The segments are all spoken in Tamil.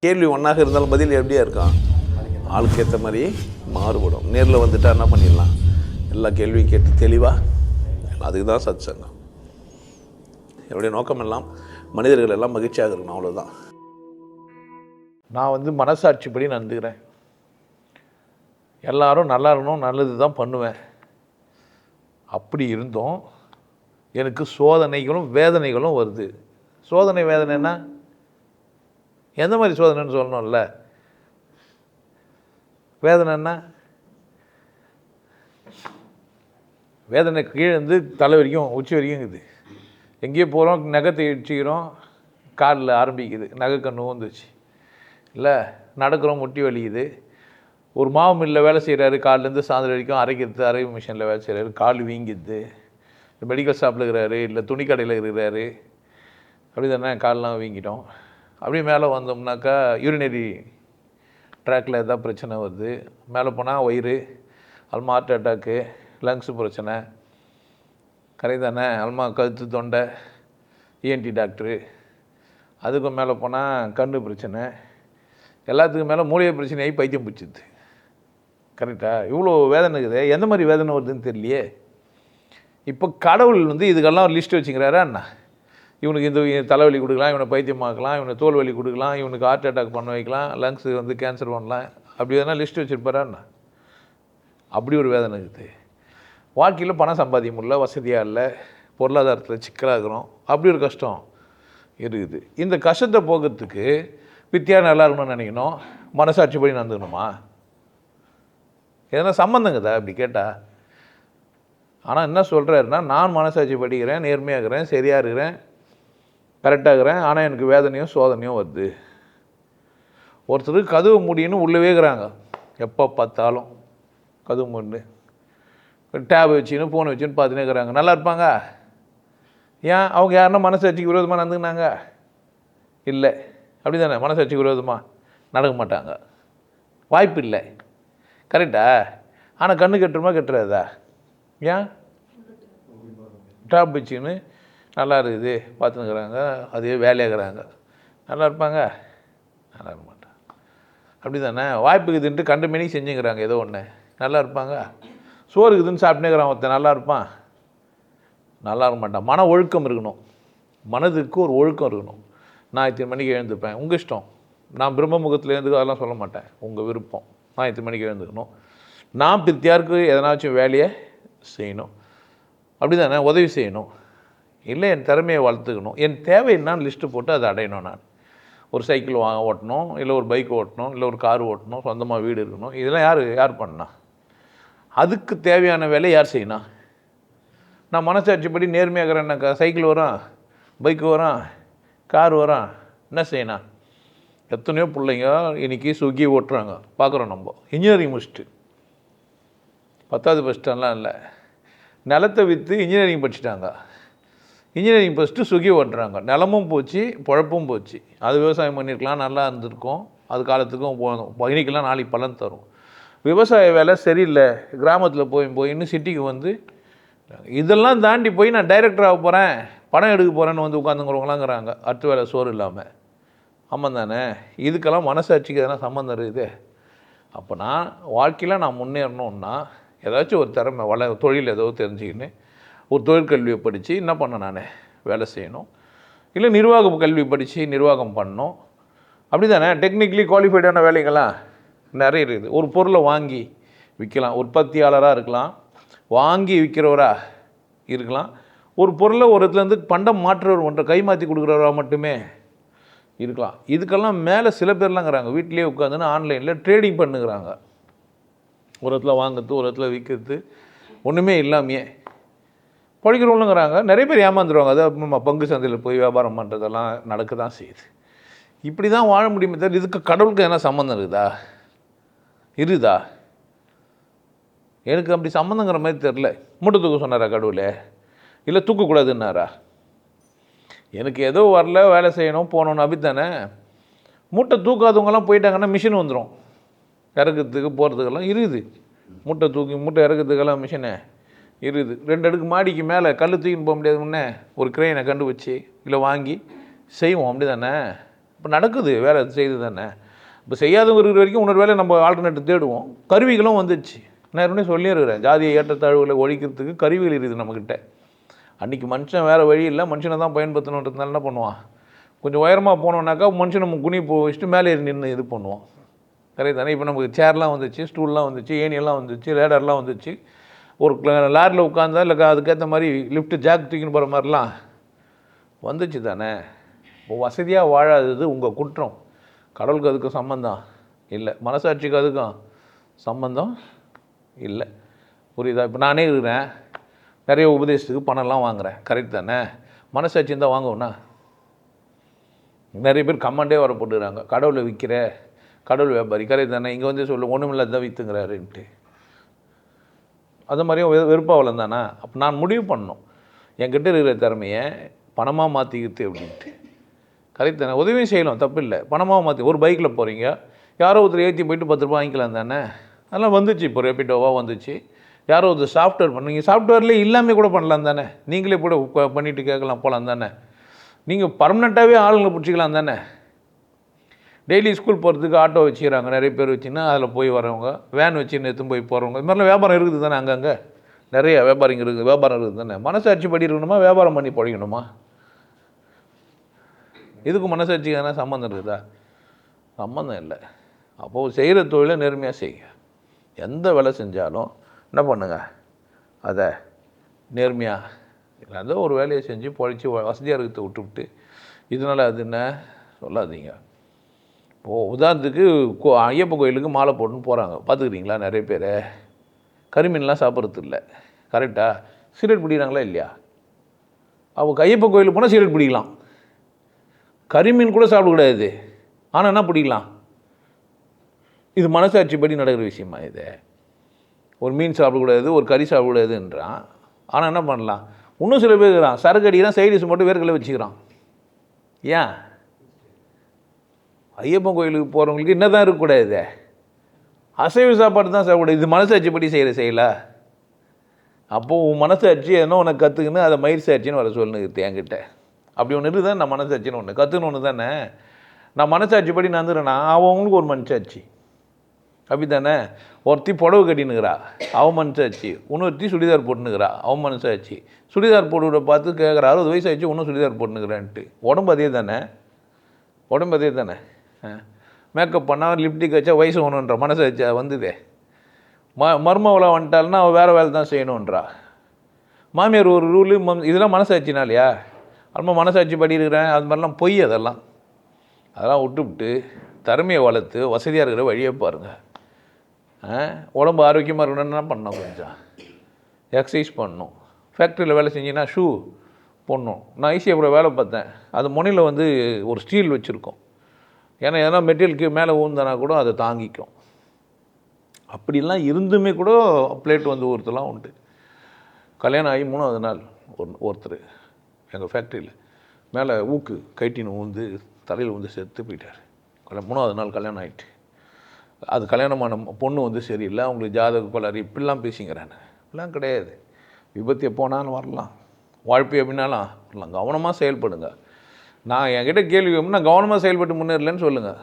கேள்வி ஒன்றாக இருந்தாலும் பதில் எப்படியா இருக்கும், ஆளுக்கு ஏற்ற மாதிரி மாறுபடும். நேரில் வந்துட்டால் என்ன பண்ணிடலாம், எல்லா கேள்வியும் கேட்டு தெளிவாக. அதுக்கு தான் சத் சங்கம். என்னுடைய நோக்கம் எல்லாம் மனிதர்கள் எல்லாம் மகிழ்ச்சியாக இருக்கணும், அவ்வளோதான். நான் மனசாட்சிப்படி நடந்துக்கிறேன். எல்லாரும் நல்லா இருக்கணும், நல்லது தான் பண்ணுவேன். அப்படி இருந்தோம் எனக்கு சோதனைகளும் வேதனைகளும் வருது. சோதனை வேதனைன்னா எந்த மாதிரி சோதனைன்னு சொல்லணும்ல. வேதனைன்னா வேதனை கீழே இருந்து தலை வரைக்கும் உச்சி வரைக்கும் இருக்குது. எங்கேயோ போகிறோம், நகத்தை இடிச்சிக்கிறோம், காலில் ஆரம்பிக்குது, நகை கண்ணு வந்துச்சு இல்லை, நடக்கிறோம், முட்டி வலிக்குது. ஒரு மாவு மில்லில் வேலை செய்கிறாரு, காலிலேருந்து சாயந்தரம் வரைக்கும் அரை மிஷினில் வேலை செய்கிறாரு, கால் வீங்கிது. மெடிக்கல் ஷாப்பில் இருக்கிறாரு, இல்லை துணி கடையில் இருக்கிறாரு, அப்படி தானே, கால்லாம் வீங்கிட்டோம். அப்படியே மேலே வந்தோம்னாக்கா யூரினரி ட்ராக்கில் எதாவது பிரச்சனை வருது. மேலே போனால் வயிறு, அல்மா ஹார்ட் அட்டாக்கு, லங்ஸு பிரச்சனை, கரை தானே, அல்மா கழுத்து தொண்டை, இஎன்டி டாக்டரு. அதுக்கும் மேலே போனால் கண்ணு பிரச்சனை, எல்லாத்துக்கும் மேலே மூலிகை பிரச்சனையாகி பைத்தியம் பிடிச்சிது. கரெக்டாக? இவ்வளோ வேதனை இருக்குது. எந்த மாதிரி வேதனை வருதுன்னு தெரியலையே. இப்போ கடவுள் இதுக்கெல்லாம் லிஸ்ட் வச்சுக்கிறாரா என்ன? இவனுக்கு இந்த தலைவலி கொடுக்கலாம், இவனை பைத்தியமாக்கலாம், இவனை தோல் வலி கொடுக்கலாம், இவனுக்கு ஹார்ட் அட்டாக் பண்ண வைக்கலாம், லங்ஸு கேன்சர் பண்ணலாம், அப்படி எதனா லிஸ்ட் வச்சுருப்பாரா என்ன? அப்படி ஒரு வேதனை இருக்குது. வாழ்க்கையில் பணம் சம்பாதிக்க முடியல, வசதியாக இல்லை, பொருளாதாரத்தில் சிக்கலாக இருக்கிறோம், அப்படி ஒரு கஷ்டம் இருக்குது. இந்த கஷ்டத்தை போகிறதுக்கு வித்தியாக நல்லா இருக்கணும்னு நினைக்கணும், மனசாட்சிப்படி நடந்துக்கணுமா? எதனா சம்மந்தங்குதா அப்படி கேட்டால்? ஆனால் என்ன சொல்கிறாருன்னா, நான் மனசாட்சி படிக்கிறேன், நேர்மையாக இருக்கிறேன், சரியாக இருக்கிறேன், கரெக்டாக இருக்கிறேன், ஆனால் எனக்கு வேதனையும் சோதனையும் வருது. ஒருத்தருக்கு கதவு முடியுன்னு உள்ளவே இருக்கிறாங்க, எப்போ பார்த்தாலும் கதவு மூடின்னு டேப் வச்சுன்னு ஃபோனை வச்சுன்னு பார்த்துனே இருக்கிறாங்க. நல்லா இருப்பாங்க? ஏன் அவங்க யாருன்னா மனசாட்சிக்கு விரோதமாக நடந்துக்கினாங்க? இல்லை. அப்படி தானே, மனசாட்சிக்கு விரோதமாக நடக்க மாட்டாங்க, வாய்ப்பு இல்லை. கரெக்டா? ஆனால் கண்ணு கட்டுறமா கட்டுறதா? ஏன்? டாப் வச்சுன்னு நல்லா இருக்குது பார்த்துன்னுக்குறாங்க, அதே வேலையாகிறாங்க. நல்லா இருப்பாங்க? நல்லா இருக்க மாட்டாங்க. அப்படி தானே, வாய்ப்பு இருக்குதுன்ட்டு கண்டு மணிக்கு செஞ்சுக்கிறாங்க ஏதோ ஒன்று. நல்லா இருப்பாங்க? சோறு இருக்குதுன்னு சாப்பிட்டுக்கிறான் ஒருத்தன், நல்லா இருப்பான்? நல்லா இருக்க மாட்டான். மன ஒழுக்கம் இருக்கணும், மனதுக்கு ஒரு ஒழுக்கம் இருக்கணும். நான் இத்தனை மணிக்கு எழுந்துப்பேன், உங்கள் இஷ்டம். நான் பிரம்ம முகத்தில் எழுந்துக்க அதெல்லாம் சொல்ல மாட்டேன், உங்கள் விருப்பம். நான் இத்தனை மணிக்கு எழுந்துக்கணும், நான் பித்தியாருக்கு எதனாச்சும் வேலையை செய்யணும், அப்படி தானே, உதவி செய்யணும், இல்லை என் திறமையை வளர்த்துக்கணும், என் தேவை என்னான்னு லிஸ்ட்டு போட்டு அதை அடையணும். நான் ஒரு சைக்கிள் ஓட்டணும், இல்லை ஒரு பைக் ஓட்டணும், இல்லை ஒரு கார் ஓட்டணும், சொந்தமாக வீடு இருக்கணும். இதெல்லாம் யார் பண்ணா? அதுக்கு தேவையான வேலையை யார் செய்யணும்? நான் மனசாட்சிப்படி நேர்மையாகிறேன்னாக்கா சைக்கிள் வரான், பைக்கு வரான், கார் வரான், என்ன செய்யணும்? எத்தனையோ பிள்ளைங்க இன்றைக்கி ஸ்விக்கி ஓட்டுறாங்க, பார்க்குறோம். நம்ம இன்ஜினியரிங் முடிச்சுட்டு 10வது படிச்சிட்டாலாம் இல்லை, நிலத்தை விற்று இன்ஜினியரிங் படிச்சுட்டாங்க. இன்ஜினியரிங் படிச்சுட்டு ஸ்விக்கி ஓட்டுறாங்க. நிலமும் போச்சு, பொழப்பும் போச்சு. அது விவசாயம் பண்ணியிருக்கலாம், நல்லா இருந்திருக்கும், அது காலத்துக்கும் போகணும், இன்றைக்கெல்லாம் நாளைக்கு பலன் தரும். விவசாய வேலை சரியில்லை, கிராமத்தில் போயின்னு சிட்டிக்கு இதெல்லாம் தாண்டி போய் நான் டைரக்டர் ஆக போகிறேன், படம் எடுக்க போகிறேன்னு உட்காந்துங்கிறவங்களாங்கிறாங்க, அடுத்த வேலை சோறு இல்லாமல். ஆமாம் தானே? இதுக்கெல்லாம் மனசாட்சிக்கு எதனா சம்மந்தம் இருக்குது? அப்போ நான் வாழ்க்கையில் நான் முன்னேறணுன்னா ஏதாச்சும் ஒரு திறமை தொழில் ஏதோ தெரிஞ்சுக்கின்னு ஒரு தொழிற்கல்வியை படித்து என்ன பண்ண, நான் வேலை செய்யணும், இல்லை நிர்வாக கல்வி படித்து நிர்வாகம் பண்ணணும். அப்படி தானே? டெக்னிக்கலி குவாலிஃபைடான வேலைகள்லாம் நிறைய இருக்குது. ஒரு பொருளை வாங்கி விற்கலாம், உற்பத்தியாளராக இருக்கலாம், வாங்கி விற்கிறவராக இருக்கலாம், ஒரு பொருளை ஒரு இடத்துலேருந்து பண்டம் மாற்றுறவர் ஒன்றை கை மாற்றி கொடுக்குறவராக மட்டுமே இருக்கலாம். இதுக்கெல்லாம் மேலே சில பேர்லாங்கிறாங்க, வீட்டிலேயே உட்காந்துன்னு ஆன்லைனில் ட்ரேடிங் பண்ணுங்கிறாங்க. ஒரு இடத்துல வாங்கிறது, ஒரு இடத்துல விற்கிறது, ஒன்றுமே இல்லாமையே படிக்கிறவங்களுங்கிறாங்க. நிறைய பேர் ஏமாந்துருவாங்க. அது நம்ம பங்கு சந்தையில் போய் வியாபாரம் பண்ணுறதெல்லாம் நடக்க தான் செய்யுது. இப்படி தான் வாழ முடியுமே தவிர இதுக்கு கடவுளுக்கு எதனா சம்மந்தம் இருக்குதா? எனக்கு அப்படி சம்மந்தங்கிற மாதிரி தெரில. மூட்டை தூக்க சொன்னாரா கடவுளே? இல்லை தூக்கக்கூடாதுன்னாரா? எனக்கு ஏதோ வரல, வேலை செய்யணும், போகணுன்னு அப்படித்தானே. மூட்டை தூக்காதவங்கெல்லாம் போயிட்டாங்கன்னா மிஷின் வந்துடும், இறக்கிறதுக்கு போகிறதுக்கெல்லாம் இருக்குது. மூட்டை இறக்கிறதுக்கெல்லாம் மிஷினு இருக்குது. 2 அடுக்கு மாடிக்கு மேலே கல் தூக்கின்னு போக முடியாது, முன்னே ஒரு கிரெயினை கண்டுபிடிச்சி இல்லை வாங்கி செய்வோம், அப்படி தானே. இப்போ நடக்குது, வேலை செய்து தானே. இப்போ செய்யாதவங்க இருக்கிற வரைக்கும் இன்னொரு வேலை நம்ம ஆல்டர்னேட்டிவ் தேடுவோம். கருவிகளும் வந்துச்சு. நான் ஏற்கனவே சொல்லியிருக்கிறேன், ஜாதிய ஏற்றத்தாழ்வுகளை ஒழிக்கிறதுக்கு கருவிகள் இருக்குது நம்மக்கிட்ட. அன்றைக்கி மனுஷன் வேறு வழி இல்லை, மனுஷனை தான் பயன்படுத்தணுன்றதுனால என்ன பண்ணுவான், கொஞ்சம் உயரமாக போனோம்னாக்கா மனுஷன் நம்ம குனி வச்சுட்டு மேலே ஏறி நின்று இது பண்ணுவோம். கரெக்ட் தானே. இப்போ நமக்கு சேர்லாம் வந்துச்சு, ஸ்டூல்லாம் வந்துச்சு, ஏணியெல்லாம் வந்துச்சு, லேடர்லாம் வந்துச்சு. ஒரு லாரியில் உட்காந்தா இல்லை அதுக்கேற்ற மாதிரி லிஃப்ட்டு ஜாக் தூக்கின்னு போகிற மாதிரிலாம் வந்துச்சு தானே. இப்போ வசதியாக வாழாதது உங்கள் குற்றம். கடவுளுக்கு அதுக்கும் சம்மந்தம் இல்லை, மனசாட்சிக்கு அதுக்கும் சம்மந்தம் இல்லை. புரியுதா? இப்போ நானே இருக்கிறேன், நிறைய உபதேசத்துக்கு பணம்லாம் வாங்குகிறேன், கரெக்ட் தானே. மனசாட்சி இருந்தால் வாங்குவோண்ணா. நிறைய பேர் கமெண்டே வர போட்டுக்கிறாங்க, கடவுளை விற்கிற, கடவுள் வியாபாரி, கரெக்ட் தானே. இங்கே வந்து சொல்லு ஒன்றுமில்லாத விற்றுங்கிறாருன்ட்டு. அது மாதிரியும் வெறுப்பாவலம் தானே. அப்போ நான் முடிவு பண்ணணும், என்கிட்ட இருக்கிற திறமையை பணமாக மாற்றிக்கிட்டு அப்படின்ட்டு. கரெக்ட் தானே. உதவியும் செய்யலாம், தப்பு இல்லை. பணமாக மாற்றி ஒரு பைக்கில் போகிறீங்க, யாரோ ஒருத்தர் ஏற்றி போயிட்டு 10 ரூபா வாங்கிக்கலாம் தானே. அதெல்லாம் வந்துச்சு, இப்போ ரேபிடோவாக வந்துச்சு. யாரோ ஒரு சாஃப்ட்வேர் பண்ணுங்க, சாஃப்ட்வேர்லேயே இல்லாமல் கூட பண்ணலாம் தானே. நீங்களே கூட பண்ணிவிட்டு கேட்கலாம், போகலாம் தானே. நீங்கள் பர்மனெண்ட்டாகவே ஆளுங்களை பிடிச்சிக்கலாம் தானே. டெய்லி ஸ்கூல் போகிறதுக்கு ஆட்டோ வச்சுக்கிறாங்க நிறைய பேர் வச்சுன்னா, அதில் போய் வரவங்க, வேன் வச்சுன்னு எடுத்து போய் போகிறவங்க, இது மாதிரிலாம் வியாபாரம் இருக்குது தானே. அங்கங்கே நிறைய வியாபாரம் இருக்குது தானே. மனசாட்சி படி இருக்கணுமா, வியாபாரம் பண்ணி பழகணுமா? இதுக்கு மனசாட்சிக்கு எதனா சம்மந்தம் இருக்குதா? சம்மந்தம் இல்லை. அப்போது செய்கிற தொழிலை நேர்மையாக செய்யுங்க. எந்த வேலை செஞ்சாலும் என்ன பண்ணுங்க, அதை நேர்மையாக ஏதோ ஒரு வேலையை செஞ்சு பொழைச்சி வசதியாக இருக்கிறத விட்டுவிட்டு இதனால் அது என்ன சொல்லாதீங்க. இப்போது உதாரணத்துக்கு ஐயப்பன் கோயிலுக்கு மாலை போட்டுன்னு போகிறாங்க, பார்த்துக்கிறீங்களா? நிறைய பேர் கறிமீன்லாம் சாப்பிட்றது இல்லை, கரெக்டாக. சிகரெட் பிடிக்கிறாங்களா இல்லையா? அவங்க ஐயப்பன் கோயிலுக்கு போனால் சிகரெட் பிடிக்கலாம், கறிமீன் கூட சாப்பிடக்கூடாது, ஆனால் என்ன பிடிக்கலாம்? இது மனசாட்சிப்படி நடக்கிற விஷயமா? இது ஒரு மீன் சாப்பிடக்கூடாது, ஒரு கறி சாப்பிடக்கூடாதுன்றான், ஆனால் என்ன பண்ணலாம்? இன்னும் சில பேர் இருக்கிறான், சரக்கு அடிக்கிறான், சைடிஸ் மட்டும் வேர்க்கடலை வச்சுக்கிறான். ஏன்? ஐயப்பன் கோயிலுக்கு போகிறவங்களுக்கு என்ன தான் இருக்கக்கூடாது, அசைவ சாப்பாடு தான் சாப்பிடக்கூடாது. இது மனசாட்சிப்படி செய்யல. அப்போது உன் மனசாட்சி என்ன உனக்கு கற்றுக்குன்னு அதை மயிர் சாட்சின்னு வர சொல்லுன்னு என்கிட்ட. அப்படி ஒன்று இருக்குது தான். நான் மனசாட்சின்னு ஒன்று கற்றுன்னு ஒன்று தானே. நான் மனசாட்சிப்படி நான் வந்துடுறேன்னா அவங்களுக்கு ஒரு மனசாட்சி, அப்படி தானே. ஒருத்தி புடவை கட்டினுக்கிறா, அவன் மனசாட்சி. இன்னொருத்தி சுடிதார் போட்டுனுக்கிறா, அவன் மனசாட்சி. சுடிதார் போட்டு பார்த்து கேட்குறா, 60 வயசு ஆயிடுச்சு இன்னும் சுடிதார் போட்டுனுக்கிறேன்ட்டு. உடம்பு அதே தானே, உடம்பு அதே தானே. மேக்கப் பண்ணால் லிப்டிக் வச்சா வயசு ஒன்றுன்ற மனசாட்சி வந்ததே. மருமவளை வந்துட்டாள்னா அவள் வேறு வேலை தான் செய்யணுன்றா. மாமியார் ஒரு ரூலு, இதெல்லாம் மனசாட்சினாலையா? ரொம்ப மனசாட்சி படி இருக்கிறேன், அது மாதிரிலாம் பொய். அதெல்லாம் விட்டுவிட்டு திறமையை வளர்த்து வசதியாக இருக்கிற வழியை பாருங்கள். உடம்பு ஆரோக்கியமாக இருக்கணும்னு என்ன பண்ணணும், கொஞ்சம் எக்ஸசைஸ் பண்ணணும். ஃபேக்ட்ரியில் வேலை செஞ்சிங்கன்னா ஷூ போடணும். நான் ஈஸியாக வேலை பார்த்தேன், அது முனையில் வந்து ஒரு ஸ்டீல் வச்சுருக்கோம். ஏன்னா எதனா மெட்டீரியலுக்கு மேலே ஊந்தானா கூட அதை தாங்கிக்கும். அப்படிலாம் இருந்துமே கூட பிளேட் வந்து ஒருத்தலாம் உண்டு. கல்யாணம் ஆகி 3வது நாள் ஒருத்தர் எங்கள் ஃபேக்ட்ரியில் மேலே ஊக்கு கைட்டின்னு ஊந்து தலையில் வந்து செத்து போயிட்டார். 3வது நாள் கல்யாணம் ஆகிட்டு. அது கல்யாணமான பொண்ணு வந்து சரியில்லை, அவங்களுக்கு ஜாதக கோளாறு இப்படிலாம் பேசிங்கிறாங்க. இப்படிலாம் கிடையாது. விபத்து எப்போனாலும் வரலாம், வாழ்க்கை எப்படின்னாலும் வரலாம். கவனமாக செயல்படுங்க. நான் என்கிட்ட கேள்வி நான் கவனமாக செயல்பட்டு முன்னேறலன்னு சொல்லுங்கள்.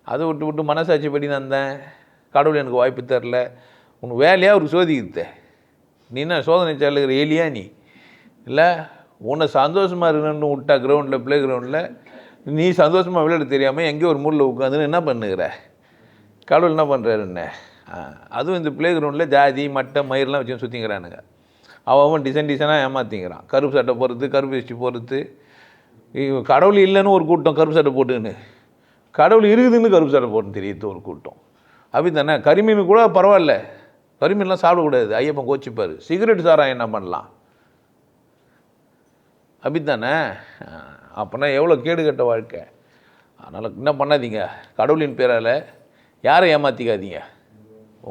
அதை விட்டு மனசாட்சி படி நான் இருந்தேன், கடவுள் எனக்கு வாய்ப்பு தரல, உனக்கு வேலையாக அவருக்கு சோதிக்கிட்டு நீ என்ன சோதனை சாலுகிற ஏலியா நீ? இல்லை, உன்னை சந்தோஷமாக இருக்கணும்னு விட்டா கிரவுண்டில் ப்ளே கிரவுண்டில் நீ சந்தோஷமாக விளையாட தெரியாமல் எங்கேயோ ஒரு மூலையில் உட்காந்துன்னு என்ன பண்ணுகிற? கடவுள் என்ன பண்ணுறாரு என்ன? அதுவும் இந்த ப்ளே கிரவுண்டில் ஜாதி மட்டை மயிரெலாம் வச்சு சுற்றிங்கிறானுங்க. அவன் டிசைனாக ஏமாற்றிங்கிறான். கருப்பு சட்டை போடுறது, கருப்பு வேஷ்டி போடுறது. கடவுள் இல்லைன்னு ஒரு கூட்டம் கருப்பு சட்டை போட்டுன்னு, கடவுள் இருக்குதுன்னு கருப்பு சட்டை போட்டுன்னு தெரியுது ஒரு கூட்டம். அப்படி தானே. கரிமீன் கூட பரவாயில்ல, கரிமீன்லாம் சாப்பிடக்கூடாது, ஐயப்பன் கோச்சிப்பார். சிகரெட் சாராயம் என்ன பண்ணலாம், அப்படி தானே. அப்போனா எவ்வளோ கேடு கட்ட வாழ்க்கை. அதனால் என்ன பண்ணாதீங்க, கடவுளின் பேரால் யாரை ஏமாற்றிக்காதீங்க,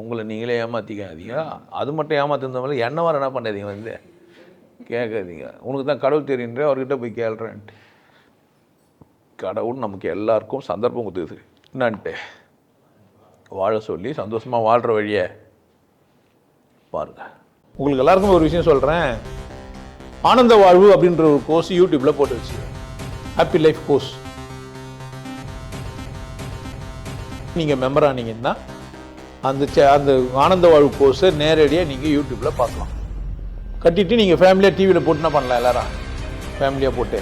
உங்களை நீங்களே ஏமாற்றிக்காதீங்க. அது மட்டும் ஏமாத்துறதுனால என்ன வர என்ன பண்ணாதீங்க, வந்து கேட்காதீங்க. உனக்கு தான் கடவுள் தெரியுன்ற அவர்கிட்ட போய் கேள்றேன்ட்டு. கடவுள் நமக்கு எல்லாருக்கும் சந்தர்ப்பம் கொடுத்துது என்னான்ட்டு வாழ சொல்லி சந்தோஷமாக வாழ்கிற வழியை பாருங்கள். உங்களுக்கு எல்லாருக்கும் ஒரு விஷயம் சொல்கிறேன். ஆனந்த வாழ்வு அப்படின்ற ஒரு கோர்ஸ் யூடியூப்பில் போட்டு வச்சு, ஹாப்பி லைஃப் கோர்ஸ். நீங்கள் மெம்பர் ஆனீங்கன்னா அந்த ஆனந்த வாழ்வு கோர்ஸை நேரடியாக நீங்கள் யூடியூப்பில் பார்க்கலாம். கட்டிட்டு நீங்கள் ஃபேமிலியாக டிவியில் போட்டுனா பண்ணலாம். எல்லாரும் ஃபேமிலியாக போட்டு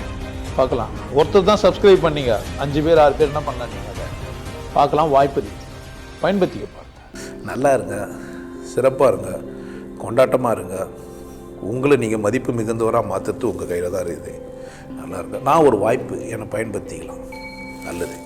பார்க்கலாம். ஒருத்தர் தான் சப்ஸ்கிரைப் பண்ணீங்க, 5 பேர் 6 பேர் என்ன பண்ணலாம், நீங்கள் அதை பார்க்கலாம். வாய்ப்பு பயன்படுத்திக்க பாருங்க. நல்லா இருங்க, சிறப்பாக இருங்க, கொண்டாட்டமாக இருங்க. உங்களை நீங்கள் மதிப்பு மிகுந்தவராக மாற்றுறது உங்கள் கையில் தான் இருக்குது. நல்லா இருங்க. நான் ஒரு வாய்ப்பு என்னை பயன்படுத்திக்கலாம். நல்லது.